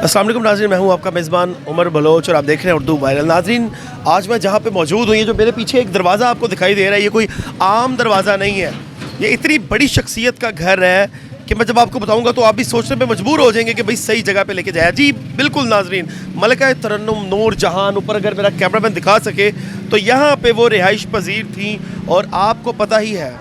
अस्सलाम वालेकुम नाज़रीन, मैं हूं आपका मेज़बान उमर बलोच और आप देख रहे हैं उर्दू वायरल। नाज़रीन, आज मैं जहां पे मौजूद हूं, ये जो मेरे पीछे एक दरवाज़ा आपको दिखाई दे रहा है, ये कोई आम दरवाज़ा नहीं है। ये इतनी बड़ी शख्सियत का घर है कि मैं जब आपको बताऊंगा तो आप भी सोचने पे मजबूर हो जाएंगे कि भाई सही जगह पे लेके जाया। जी बिल्कुल नाज़रीन, मलिका तरन्नुम नूर जहान, ऊपर अगर मेरा कैमरामैन दिखा सके तो यहाँ पे वो रिहाइश पजीर थी। और आपको पता ही है,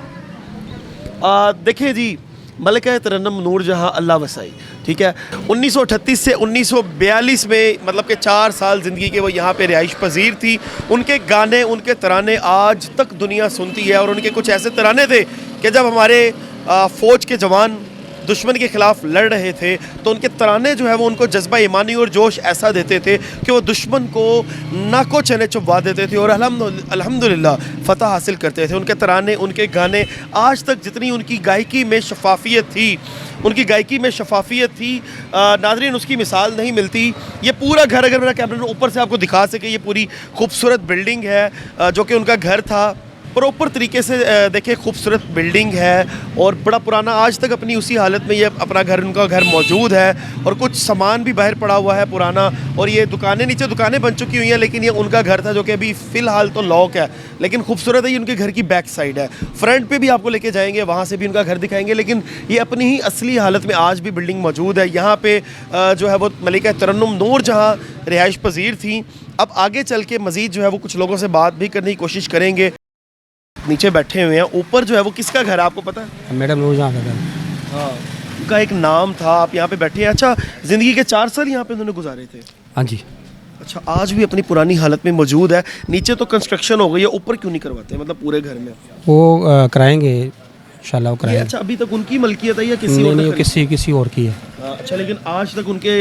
देखें जी, मलिका तरन्नुम नूर जहाँ अल्लाह वसाई, ठीक है, 1938 से 1942 में, मतलब कि 4 साल ज़िंदगी के वो यहाँ पे रिहाइश पजीर थी। उनके गाने, उनके तराने आज तक दुनिया सुनती है। और उनके कुछ ऐसे तराने थे कि जब हमारे फ़ौज के जवान दुश्मन के ख़िलाफ़ लड़ रहे थे तो उनके तराने जो है वो उनको जज्बा ईमानी और जोश ऐसा देते थे कि वो दुश्मन को नाको चने चुबवा देते थे और अल्हम्दुलिल्लाह फ़तह हासिल करते थे। उनके तराने, उनके गाने, आज तक जितनी उनकी गायकी में शफाफियत थी, उनकी गायकी में शफाफियत थी नाज़रीन, उसकी मिसाल नहीं मिलती। ये पूरा घर, अगर मेरा कैमरा ऊपर से आपको दिखा सके, ये पूरी खूबसूरत बिल्डिंग है जो कि उनका घर था। प्रॉपर तरीके से देखिए, खूबसूरत बिल्डिंग है और बड़ा पुराना, आज तक अपनी उसी हालत में ये अपना घर, उनका घर मौजूद है। और कुछ सामान भी बाहर पड़ा हुआ है पुराना, और ये दुकानें, नीचे दुकानें बन चुकी हुई हैं, लेकिन ये उनका घर था जो कि अभी फ़िलहाल तो लॉक है। लेकिन खूबसूरत है, ये उनके घर की बैक साइड है। फ्रंट पे भी आपको लेके जाएंगे, वहाँ से भी उनका घर दिखाएंगे, लेकिन ये अपनी ही असली हालत में आज भी बिल्डिंग मौजूद है। यहाँ पे जो है वो मलिका तरन्नुम नूर जहाँ रिहाइश पजीर थी। अब आगे चल के मज़ीद जो है वो कुछ लोगों से बात भी करने की कोशिश करेंगे। नीचे बैठे हुए हैं, ऊपर जो है वो किसका घर है आपको पता है? मैडम नूरजहां का घर। हाँ, उनका एक नाम था। आप यहाँ पे बैठे हैं। अच्छा, ज़िंदगी के 4 साल यहाँ पे उन्होंने गुजारे थे? हाँ जी। अच्छा, आज भी अपनी पुरानी हालत में मौजूद है। नीचे तो कंस्ट्रक्शन हो गई है, ऊपर क्यों नहीं करवाते, मतलब पूरे घर में? वो कराएंगे इंशाल्लाह, वो कराएंगे। अच्छा, अभी तक उनकी मलकियत है या किसी नहीं और नहीं, का? किसी और की है। अच्छा, लेकिन आज तक उनके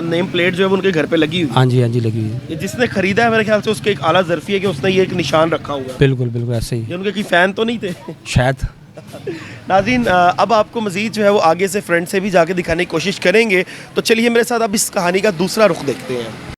नेम प्लेट जो है वो उनके घर पे लगी हुई हाँ जी, हाँ जी, लगी हुई है। है। जिसने खरीदा है मेरे ख्याल से उसके एक आला ज़र्फ़ी है कि उसने ये एक निशान रखा हुआ है। बिल्कुल बिल्कुल ऐसे ही। ये उनके की फ़ैन तो नहीं थे शायद। नाज़रीन, अब आपको मज़ीद जो है वो आगे से फ्रंट से भी जाके दिखाने की कोशिश करेंगे। तो चलिए मेरे साथ अब इस कहानी का दूसरा रुख देखते हैं।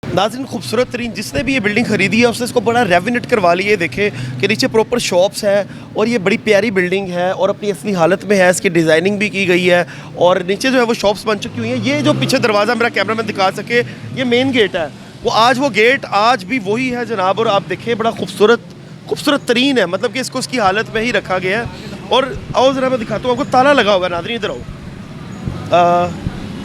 नाज़रीन, खूबसूरत तरीन, जिसने भी ये बिल्डिंग ख़रीदी है उसने इसको बड़ा रेविनेट करवा लिया है। देखे कि नीचे प्रॉपर शॉप्स है और ये बड़ी प्यारी बिल्डिंग है और अपनी असली हालत में है। इसकी डिज़ाइनिंग भी की गई है और नीचे जो है वो शॉप्स बन चुकी हुई हैं। ये जो पीछे दरवाज़ा मेरा कैमरामैन दिखा सके, ये मेन गेट है, वो गेट आज भी वही है जनाब। और आप देखें, बड़ा खूबसूरत तरीन है, मतलब कि इसको उसकी हालत में ही रखा गया है। और आओ ज़रा मैं दिखाता हूँ आपको, ताला लगा हुआ है। नाज़रीन इधर आओ,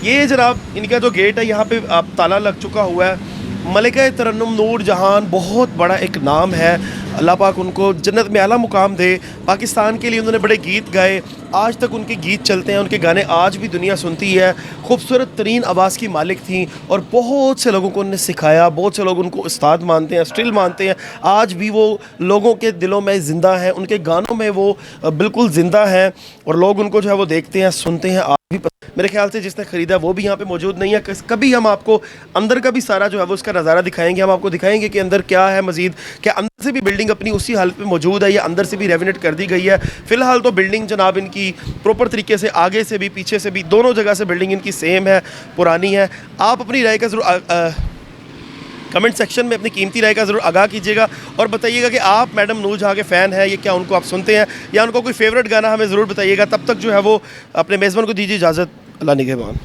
ये जनाब इनका जो गेट है, यहाँ पे आप ताला लग चुका हुआ है। मलिका तरन्नुम नूर जहान बहुत बड़ा एक नाम है। अल्लाह पाक उनको जन्नत में आला मुकाम दे। पाकिस्तान के लिए उन्होंने बड़े गीत गाए, आज तक उनके गीत चलते हैं, उनके गाने आज भी दुनिया सुनती है। खूबसूरत तरीन आवाज़ की मालिक थी और बहुत से लोगों को उन्होंने सिखाया। बहुत से लोग उनको उस्ताद मानते हैं, स्टिल मानते हैं। आज भी वो लोगों के दिलों में ज़िंदा हैं, उनके गानों में वो बिल्कुल ज़िंदा हैं और लोग उनको जो है वो देखते हैं, सुनते हैं। आज भी मेरे ख्याल से जिसने ख़रीदा वो भी यहाँ पे मौजूद नहीं है। कभी हम आपको अंदर का भी सारा जो है वो उसका नज़ारा दिखाएंगे। हम आपको दिखाएंगे कि अंदर क्या है मज़ीद, क्या अंदर से भी बिल्डिंग अपनी उसी हालत में मौजूद है या अंदर से भी रेविनेट कर दी गई है। फ़िलहाल तो बिल्डिंग जनाब इनकी प्रॉपर तरीके से आगे से भी पीछे से भी दोनों जगह से बिल्डिंग इनकी सेम है, पुरानी है। आप अपनी राय का ज़रूर कमेंट सेक्शन में अपनी कीमती राय का ज़रूर आगाह कीजिएगा और बताइएगा कि आप मैडम नूर जहाँ के फ़ैन हैं, ये क्या उनको आप सुनते हैं या उनको कोई फेवरेट गाना हमें ज़रूर बताइएगा। तब तक जो है वो अपने मेज़बान को दीजिए इजाज़त। अल्लाह निगहबान।